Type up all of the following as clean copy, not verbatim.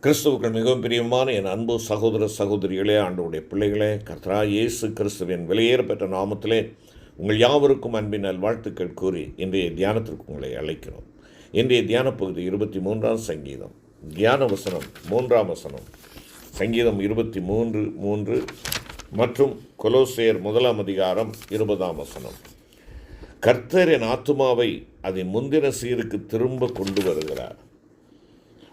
கிறிஸ்துவுக்குள் மிகவும் பிரியமான என் அன்பு சகோதர சகோதரிகளே, ஆண்டவருடைய பிள்ளைகளே, கர்த்தராகிய இயேசு கிறிஸ்துவின் வெளியேறப்பெற்ற நாமத்திலே உங்கள் யாவருக்கும் அன்பின் நல்வாழ்த்துக்கள் கூறி இன்றைய தியானத்திற்கு உங்களை அழைக்கிறோம். இன்றைய தியான பகுதி 23ஆம் சங்கீதம், தியான வசனம் 3ஆம் வசனம், சங்கீதம் 23:3 மற்றும் கொலோசையர் 1ஆம் அதிகாரம் 20ஆம் வசனம். கர்த்தர் என் ஆத்துமாவை அதன் முந்தின சீருக்கு திரும்ப கொண்டு வருகிறார்.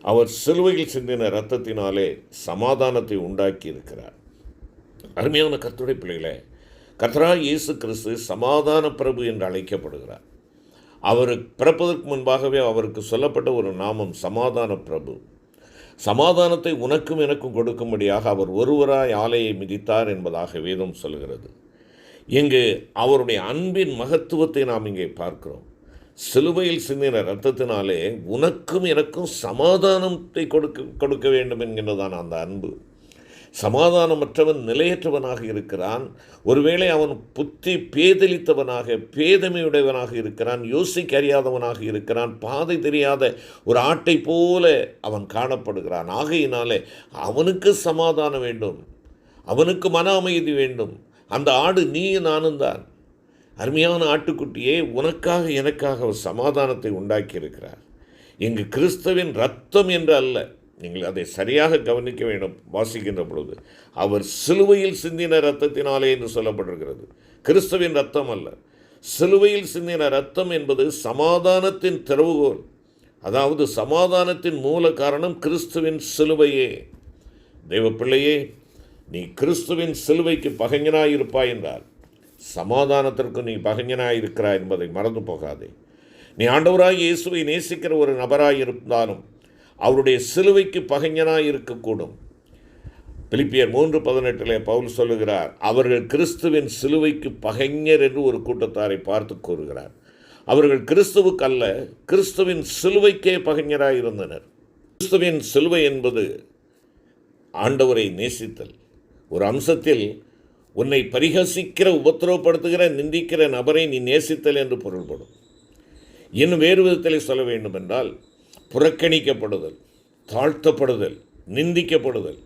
அவர் சிலுவையில் சிந்தின இரத்தத்தினாலே சமாதானத்தை உண்டாக்கி இருக்கிறார். அருமையான கர்த்தருடைய பிள்ளைகளே, கர்த்தராகிய இயேசு கிறிஸ்து சமாதான பிரபு என்று அழைக்கப்படுகிறார். அவர் பிறப்பதற்கு முன்பாகவே அவருக்கு சொல்லப்பட்ட ஒரு நாமம் சமாதான பிரபு. சமாதானத்தை உனக்கும் எனக்கும் கொடுக்கும்படியாக அவர் ஒருவராய் ஆலையை மிதித்தார் என்பதாக வேதம் சொல்கிறது. இங்கு அவருடைய அன்பின் மகத்துவத்தை நாம் இங்கே பார்க்கிறோம். சிலுவையில் சிந்தின இரத்தத்தினாலே உனக்கும் எனக்கும் சமாதானத்தை கொடுக்க வேண்டும் என்கின்றதான் அந்த அன்பு. சமாதானமற்றவன் நிலையற்றவனாக இருக்கிறான். ஒருவேளை அவன் புத்தி பேதலித்தவனாக, பேதமையுடையவனாக இருக்கிறான், யோசிக்க அறியாதவனாக இருக்கிறான், பாதை தெரியாத ஒரு ஆட்டை போல அவன் காணப்படுகிறான். ஆகையினாலே அவனுக்கு சமாதானம் வேண்டும், அவனுக்கு மன அமைதி வேண்டும். அந்த ஆடு நீ நானும் தான். அருமையான ஆட்டுக்குட்டியே, உனக்காக எனக்காக அவர் சமாதானத்தை உண்டாக்கியிருக்கிறார். இங்கு கிறிஸ்துவின் இரத்தம் என்று அல்ல, நீங்கள் அதை சரியாக கவனிக்க வேண்டும். வாசிக்கின்ற பொழுது அவர் சிலுவையில் சிந்தின இரத்தத்தினாலே என்று சொல்லப்பட்டிருக்கிறது. கிறிஸ்துவின் இரத்தம் அல்ல, சிலுவையில் சிந்தின இரத்தம் என்பது சமாதானத்தின் திறவுகோல். அதாவது சமாதானத்தின் மூல காரணம் கிறிஸ்துவின் சிலுவையே. தெய்வ பிள்ளையே, நீ கிறிஸ்துவின் சிலுவைக்கு பகைஞனாயிருப்பாய் என்றால் சமாதானத்திற்கு நீ பகைஞனாயிருக்கிறாய் என்பதை மறந்து போகாதே. நீ ஆண்டவராய் இயேசுவை நேசிக்கிற ஒரு நபராயிருந்தாலும் அவருடைய சிலுவைக்கு பகைஞனாய் இருக்கக்கூடும். பிலிப்பியர் 3:18 பவுல் சொல்லுகிறார், அவர்கள் கிறிஸ்துவின் சிலுவைக்கு பகைஞர் என்று ஒரு கூட்டத்தாரை பார்த்து கூறுகிறார். அவர்கள் கிறிஸ்துவுக்கு அல்ல, கிறிஸ்துவின் சிலுவைக்கே பகைஞராய் இருந்தனர். கிறிஸ்துவின் சிலுவை என்பது ஆண்டவரை நேசித்தல். ஒரு அம்சத்தில் உன்னை பரிகசிக்கிற, உபத்திரவப்படுத்துகிற, நிந்திக்கிற நபரை நீ நேசித்தல் என்று பொருள்படும். இன்னும் வேறு விதத்தில் சொல்ல வேண்டும் என்றால், புறக்கணிக்கப்படுதல், தாழ்த்தப்படுதல், நிந்திக்கப்படுதல்,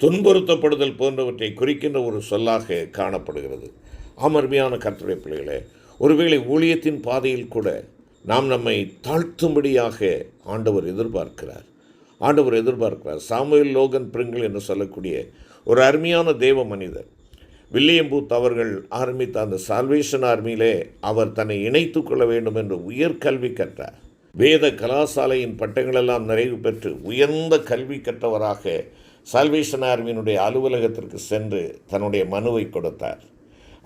துன்புறுத்தப்படுதல் போன்றவற்றை குறிக்கின்ற ஒரு சொல்லாக காணப்படுகிறது. அருமையான கர்த்தருடைய பிள்ளைகளே, ஒருவேளை ஊழியத்தின் பாதையில் கூட நாம் நம்மை தாழ்த்தும்படியாக ஆண்டவர் எதிர்பார்க்கிறார். சாமுவேல் லோகன் பிரிங்கிள் என்று சொல்லக்கூடிய ஒரு அருமையான தேவ மனிதர், வில்லியம் பூத் அவர்கள் ஆரம்பித்த அந்த சால்வேஷன் ஆர்மியிலே அவர் தன்னை இணைத்து கொள்ள வேண்டும் என்று உயர்கல்வி கற்றார். வேத கலாசாலையின் பட்டங்களெல்லாம் நிறைவு பெற்று உயர்ந்த கல்வி கற்றவராக சால்வேஷன் ஆர்மியினுடைய அலுவலகத்திற்கு சென்று தன்னுடைய மனுவை கொடுத்தார்.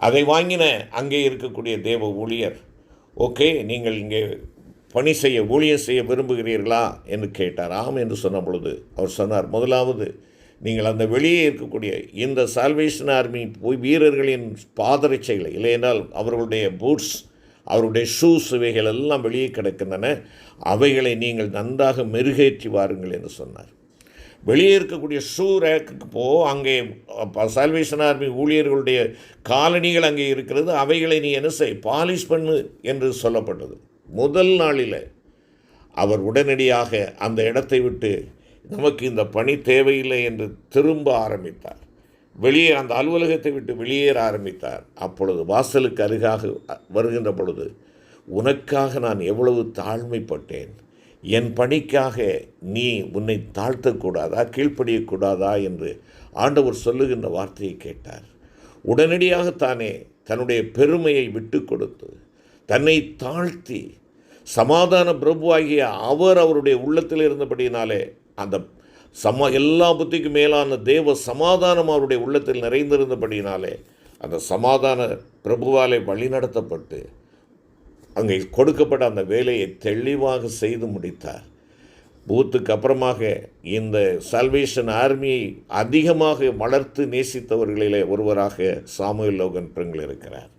அதை வாங்கின அங்கே இருக்கக்கூடிய தேவ ஊழியர், ஓகே, நீங்கள் இங்கே பணி செய்ய, ஊழியம் செய்ய விரும்புகிறீர்களா என்று கேட்டார். ஆம் என்று சொன்ன பொழுது அவர் சொன்னார், முதலாவது நீங்கள் அந்த வெளியே இருக்கக்கூடிய இந்த சால்வேஷன் ஆர்மி வீரர்களின் பாதரட்சைகளை, இல்லையென்றால் அவர்களுடைய பூட்ஸ், அவருடைய ஷூஸ், இவைகள் எல்லாம் வெளியே கிடக்கின்றன, அவைகளை நீங்கள் நன்றாக மெருகேற்றி வாருங்கள் என்று சொன்னார். வெளியே இருக்கக்கூடிய ஷூ ரேக்குக்கு அங்கே சால்வேஷன் ஆர்மி ஊழியர்களுடைய காலணிகள் அங்கே இருக்கிறது, அவைகளை நீ என்ன செய், பாலிஷ் பண்ணு என்று சொல்லப்பட்டது. முதல் நாளில் அவர் உடனடியாக அந்த இடத்தை விட்டு நமக்கு இந்த பணி தேவையில்லை என்று திரும்ப ஆரம்பித்தார். வெளியே அந்த அலுவலகத்தை விட்டு வெளியேற ஆரம்பித்தார். அப்பொழுது வாசலுக்கு அருகாக வருகின்ற பொழுது, உனக்காக நான் எவ்வளவு தாழ்மைப்பட்டேன், என் பணிக்காக நீ உன்னை தாழ்த்தக்கூடாதா, கீழ்ப்படியக்கூடாதா என்று ஆண்டவர் சொல்லுகின்ற வார்த்தையை கேட்டார். உடனடியாகத்தானே தன்னுடைய பெருமையை விட்டு கொடுத்து தன்னை தாழ்த்தி சமாதான பிரபுவாகிய அவர் அவருடைய உள்ளத்தில் இருந்தபடியினாலே அந்த எல்லா புத்திக்கும் மேலான தேவ சமாதானம் அவருடைய உள்ளத்தில் நிறைந்திருந்தபடியினாலே அந்த சமாதான பிரபுவாலே வழிநடத்தப்பட்டு அங்கே கொடுக்கப்பட்ட அந்த வேலையை தெளிவாக செய்து முடித்தார். பூத்துக்கு அப்புறமாக இந்த சால்வேஷன் ஆர்மியை அதிகமாக வளர்த்து நேசித்தவர்களிலே ஒருவராக சாமுவேல் லோகன் பிரிங்கிள் இருக்கிறார்.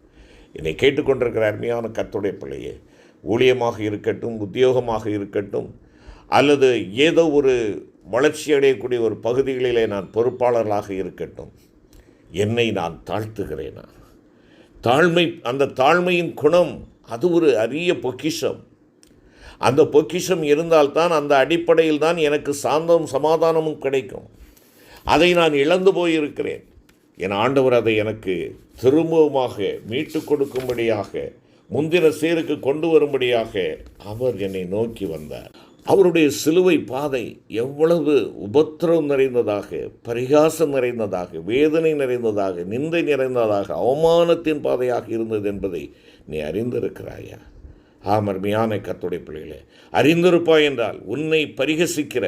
என்னை கேட்டுக்கொண்டிருக்கிற அருமையான கர்த்தருடைய பிள்ளையே, ஊழியமாக இருக்கட்டும், உத்தியோகமாக இருக்கட்டும், அல்லது ஏதோ ஒரு வளர்ச்சி அடையக்கூடிய ஒரு பகுதிகளிலே நான் பொறுப்பாளர்களாக இருக்கட்டும், என்னை நான் தாழ்த்துகிறேனா? அந்த தாழ்மையின் குணம் அது ஒரு அரிய பொக்கிஷம். அந்த பொக்கிஷம் இருந்தால்தான், அந்த அடிப்படையில் தான் எனக்கு சாந்தமும் சமாதானமும் கிடைக்கும். அதை நான் இழந்து போயிருக்கிறேன். என் ஆண்டவர் அதை எனக்கு திரும்பவுமாக மீட்டு கொடுக்கும்படியாக, முந்தின சீருக்கு கொண்டு வரும்படியாக அவர் என்னை நோக்கி வந்தார். அவருடைய சிலுவை பாதை எவ்வளவு உபத்திரவம் நிறைந்ததாக, பரிகாசம் நிறைந்ததாக, வேதனை நிறைந்ததாக, நிந்தை நிறைந்ததாக, அவமானத்தின் பாதையாக இருந்தது என்பதை நீ அறிந்திருக்கிறாயா? அருமையான கர்த்தருடைய பிள்ளைகளே, அறிந்திருப்பாய் என்றால் உன்னை பரிகசிக்கிற,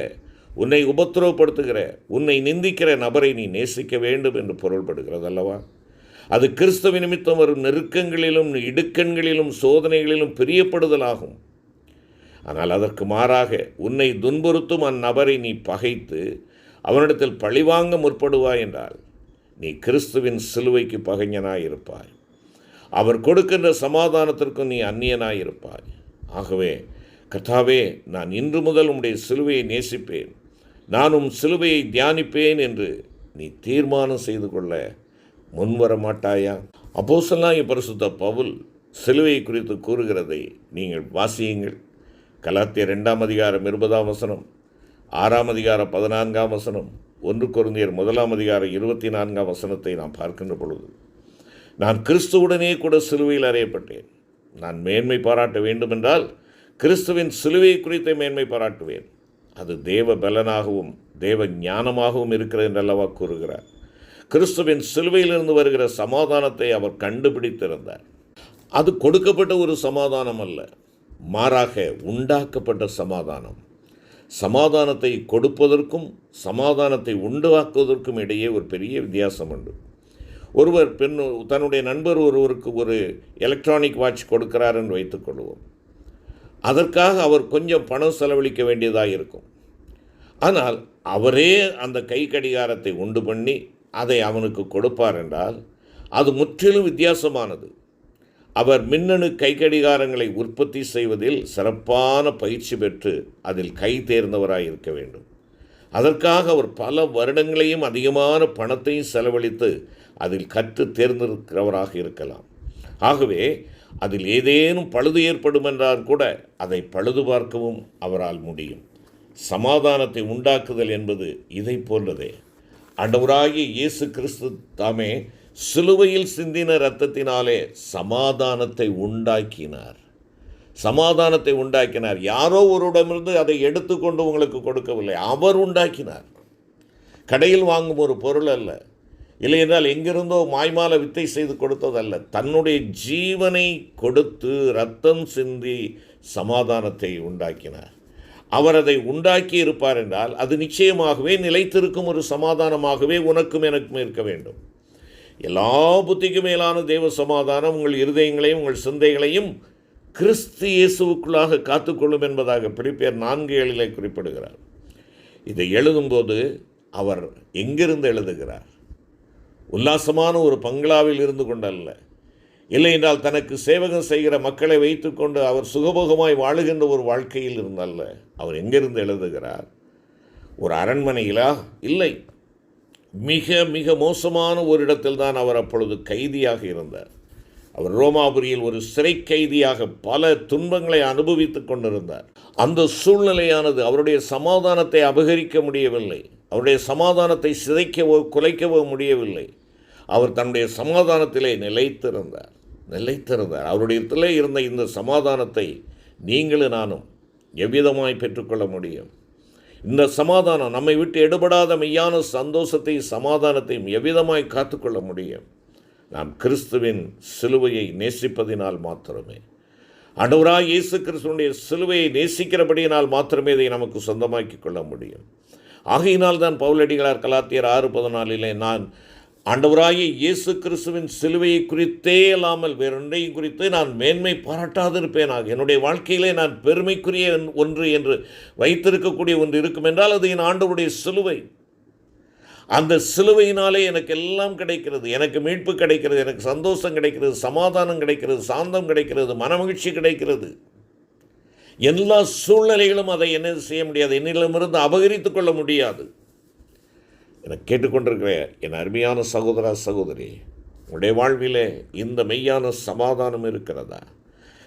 உன்னை உபத்திரவப்படுத்துகிற, உன்னை நிந்திக்கிற நபரை நீ நேசிக்க வேண்டும் என்று பொருள்படுகிறது அல்லவா? அது கிறிஸ்துவ நிமித்தம் வரும் நெருக்கங்களிலும் இடுக்கண்களிலும் சோதனைகளிலும் பிரியப்படுதலாகும். ஆனால் அதற்கு மாறாக உன்னை துன்புறுத்தும் அந்நபரை நீ பகைத்து அவனிடத்தில் பழிவாங்க முற்படுவாய் என்றால் நீ கிறிஸ்துவின் சிலுவைக்கு பகைஞனாயிருப்பாய். அவர் கொடுக்கின்ற சமாதானத்திற்கும் நீ அந்நியனாயிருப்பாய். ஆகவே கர்த்தாவே, நான் இன்று முதல் உம்முடைய சிலுவையை நேசிப்பேன், நானும் சிலுவையை தியானிப்பேன் என்று நீ தீர்மானம் செய்து கொள்ள முன்வர மாட்டாயா? அப்போஸ்தலனாகிய பரிசுத்த பவுல் சிலுவை குறித்து கூறுகிறதை நீங்கள் வாசியுங்கள். கலாத்தியர் 2 அதிகாரம் 20 6 அதிகாரம் 14 1 கொரிந்தியர் 1 அதிகாரம் 24 நாம் பார்க்கின்ற பொழுது, நான் கிறிஸ்துவுடனே கூட சிலுவையில் அறையப்பட்டேன். நான் மேன்மை பாராட்ட வேண்டுமென்றால் கிறிஸ்துவின் சிலுவையை குறித்த மேன்மை பாராட்டுவேன். அது தேவ பலனாகவும் தேவ ஞானமாகவும் இருக்கிறது என்றல்லவா கூறுகிறார். கிறிஸ்துவின் சிலுவையிலிருந்து வருகிற சமாதானத்தை அவர் கண்டுபிடித்திருந்தார். அது கொடுக்கப்பட்ட ஒரு சமாதானம் அல்ல, மாறாக உண்டாக்கப்பட்ட சமாதானம். சமாதானத்தை கொடுப்பதற்கும் சமாதானத்தை உண்டாக்குவதற்கும் இடையே ஒரு பெரிய வித்தியாசம் உண்டு. ஒருவர் தன்னுடைய நண்பர் ஒருவருக்கு ஒரு எலக்ட்ரானிக் வாட்ச் கொடுக்கிறார் என்று வைத்துக்கொள்வோம். அதற்காக அவர் கொஞ்சம் பணம் செலவழிக்க வேண்டியதாக இருக்கும். ஆனால் அவரே அந்த கை கடிகாரத்தை உண்டு பண்ணி அதை அவனுக்கு கொடுப்பார் என்றால் அது முற்றிலும் வித்தியாசமானது. அவர் மின்னணு கை கடிகாரங்களை உற்பத்தி செய்வதில் சிறப்பான பயிற்சி பெற்று அதில் கை தேர்ந்தவராக இருக்க வேண்டும். அதற்காக அவர் பல வருடங்களையும் அதிகமான பணத்தையும் செலவழித்து அதில் கற்று தேர்ந்திருக்கிறவராக இருக்கலாம். ஆகவே அதில் ஏதேனும் பழுது ஏற்படும் என்றால் கூட அதை பழுது பார்க்கவும் அவரால் முடியும். சமாதானத்தை உண்டாக்குதல் என்பது இதை போன்றதே. ஆண்டவராகிய இயேசு கிறிஸ்து தாமே சிலுவையில் சிந்தின இரத்தத்தினாலே சமாதானத்தை உண்டாக்கினார். சமாதானத்தை உண்டாக்கினார். யாரோ ஒருவரிடமிருந்து அதை எடுத்துக்கொண்டு உங்களுக்கு கொடுக்கவில்லை, அவர் உண்டாக்கினார். கடையில் வாங்கும் ஒரு பொருள் அல்ல, இல்லை என்றால் எங்கிருந்தோ மாய்மால வித்தை செய்து கொடுத்ததல்ல. தன்னுடைய ஜீவனை கொடுத்து இரத்தம் சிந்தி சமாதானத்தை உண்டாக்கினார். அவர் அதை உண்டாக்கி இருப்பார் என்றால் அது நிச்சயமாகவே நிலைத்திருக்கும் ஒரு சமாதானமாகவே உனக்கும் எனக்கும் இருக்க வேண்டும். எல்லா புத்திக்கும் மேலான தேவ சமாதானம் உங்கள் இருதயங்களையும் உங்கள் சிந்தைகளையும் கிறிஸ்து இயேசுவுக்குள்ளாக காத்துக்கொள்ளும் என்பதாக பிலிப்பியர் 4:7 குறிப்பிடுகிறார். இதை எழுதும்போது அவர் எங்கிருந்து எழுதுகிறார்? உல்லாசமான ஒரு பங்களாவில் இருந்து கொண்டல்ல, இல்லை என்றால் தனக்கு சேவகம் செய்கிற மக்களை வைத்துக்கொண்டு அவர் சுகபோகமாய் வாழுகின்ற ஒரு வாழ்க்கையில் இருந்தல்ல. அவர் எங்கிருந்து எழுதுகிறார்? ஒரு அரண்மனையிலா? இல்லை, மிக மிக மோசமான ஒரு இடத்தில் தான் அவர் அப்பொழுது கைதியாக இருந்தார். அவர் ரோமாபுரியில் ஒரு சிறை கைதியாக பல துன்பங்களை அனுபவித்து கொண்டிருந்தார். அந்த சூழ்நிலையானது அவருடைய சமாதானத்தை அபகரிக்க முடியவில்லை, அவருடைய சமாதானத்தை சிதைக்கவோ குலைக்கவோ முடியவில்லை. அவர் தன்னுடைய சமாதானத்திலே நிலைத்திருந்தார். அவருடைய இடத்திலே இருந்த இந்த சமாதானத்தை நீங்களும் நானும் எவ்விதமாய் பெற்றுக்கொள்ள முடியும்? இந்த சமாதானம் நம்மை விட்டு எடுபடாத மெய்யான சந்தோஷத்தையும் சமாதானத்தையும் எவ்விதமாய் காத்துக்கொள்ள முடியும்? நாம் கிறிஸ்துவின் சிலுவையை நேசிப்பதினால் மாத்திரமே. ஆண்டவராகிய இயேசு கிறிஸ்துவினுடைய சிலுவையை நேசிக்கிறபடியினால் மாத்திரமே இதை நமக்கு சொந்தமாக்கி கொள்ள முடியும். ஆகையினால் தான் பவுலடிகளார் கலாத்தியர் 6:14 நான் ஆண்டவராகிய இயேசு கிறிஸ்துவின் சிலுவையை குறித்தே இல்லாமல் வேறொன்றையும் குறித்து நான் மேன்மை பாராட்டாதிருப்பேனாக. என்னுடைய வாழ்க்கையிலே நான் பெருமைக்குரிய ஒன்று என்று வைத்திருக்கக்கூடிய ஒன்று இருக்கும் என்றால் அது என் ஆண்டவருடைய சிலுவை. அந்த சிலுவையினாலே எனக்கு எல்லாம் கிடைக்கிறது. எனக்கு மீட்பு கிடைக்கிறது, எனக்கு சந்தோஷம் கிடைக்கிறது, சமாதானம் கிடைக்கிறது, சாந்தம் கிடைக்கிறது, மனமகிழ்ச்சி கிடைக்கிறது. எல்லா சூழ்நிலைகளும் அதை என்ன செய்ய முடியாது, என்னிடமிருந்து அபகரித்து கொள்ள முடியாது. எனக்கு கேட்டுக்கொண்டிருக்கிற என் அருமையான சகோதரா சகோதரி, உடைய வாழ்விலே இந்த மெய்யான சமாதானம் இருக்கிறதா?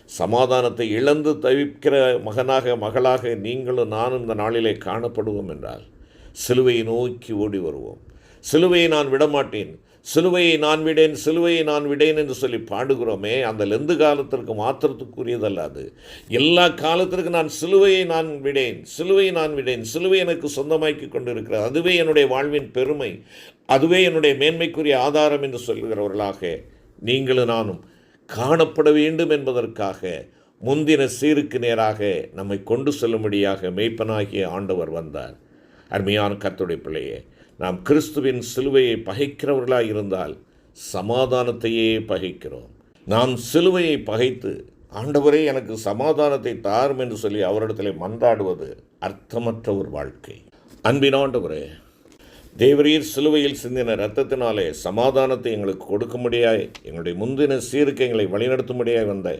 சமாதானத்தை இழந்து தவிக்கிற மகனாக மகளாக நீங்களும் நானும் இந்த நாளிலே காணப்படுவோம் என்றால் சிலுவையை நோக்கி ஓடி வருவோம். சிலுவையை நான் விடமாட்டேன், சிலுவையை நான் விடேன், சிலுவையை நான் விடேன் என்று சொல்லி பாடுகிறோமே, அந்த லெந்து காலத்திற்கு மாத்திரத்துக்குரியதல்ல. அது எல்லா காலத்திற்கும் நான் சிலுவையை நான் விடேன், சிலுவையை நான் விடேன், சிலுவை எனக்கு சொந்தமாக்கி கொண்டு இருக்கிறது, அதுவே என்னுடைய வாழ்வின் பெருமை, அதுவே என்னுடைய மேன்மைக்குரிய ஆதாரம் என்று சொல்கிறவர்களாக நீங்களும் நானும் காணப்பட வேண்டும் என்பதற்காக முந்தின சீருக்கு நேராக நம்மை கொண்டு செல்லும்படியாக மெய்ப்பனாகிய ஆண்டவர் வந்தார். அருமையான கர்த்தருடைய பிள்ளையே, நாம் கிறிஸ்துவின் சிலுவையை பகைக்கிறவர்களாக இருந்தால் சமாதானத்தையே பகைக்கிறோம். நாம் சிலுவையை பகைத்து ஆண்டவரே எனக்கு சமாதானத்தை தாரும் என்று சொல்லி அவரிடத்தில் மன்றாடுவது அர்த்தமற்ற ஒரு வாழ்க்கை. அன்பின் ஆண்டவரே, தேவரீர் சிலுவையில் சிந்தின இரத்தத்தினாலே சமாதானத்தை எங்களுக்கு கொடுக்கும்படியாய், எங்களுடைய முந்தின சீருக்கு எங்களை வழிநடத்தும்படியாய் வந்த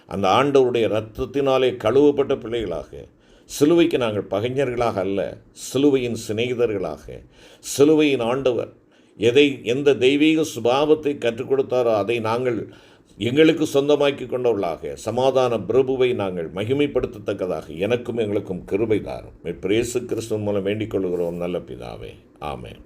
அந்த ஆண்டவருடைய இரத்தத்தினாலே கழுவப்பட்ட பிள்ளைகளாக, சிலுவைக்கு நாங்கள் பகைஞர்களாக அல்ல, சிலுவையின் சிநேகிதர்களாக, சிலுவையின் ஆண்டவர் எந்த தெய்வீக சுபாவத்தை கற்றுக் கொடுத்தாரோ அதை நாங்கள் எங்களுக்கு சொந்தமாக்கி கொண்டவர்களாக, சமாதான பிரபுவை நாங்கள் மகிமைப்படுத்தத்தக்கதாக எனக்கும் எங்களுக்கும் கிருபை தாரும். இயேசு கிறிஸ்துவின் மூலம் வேண்டிக் கொள்கிறோம் நல்ல பிதாவே. ஆமென்.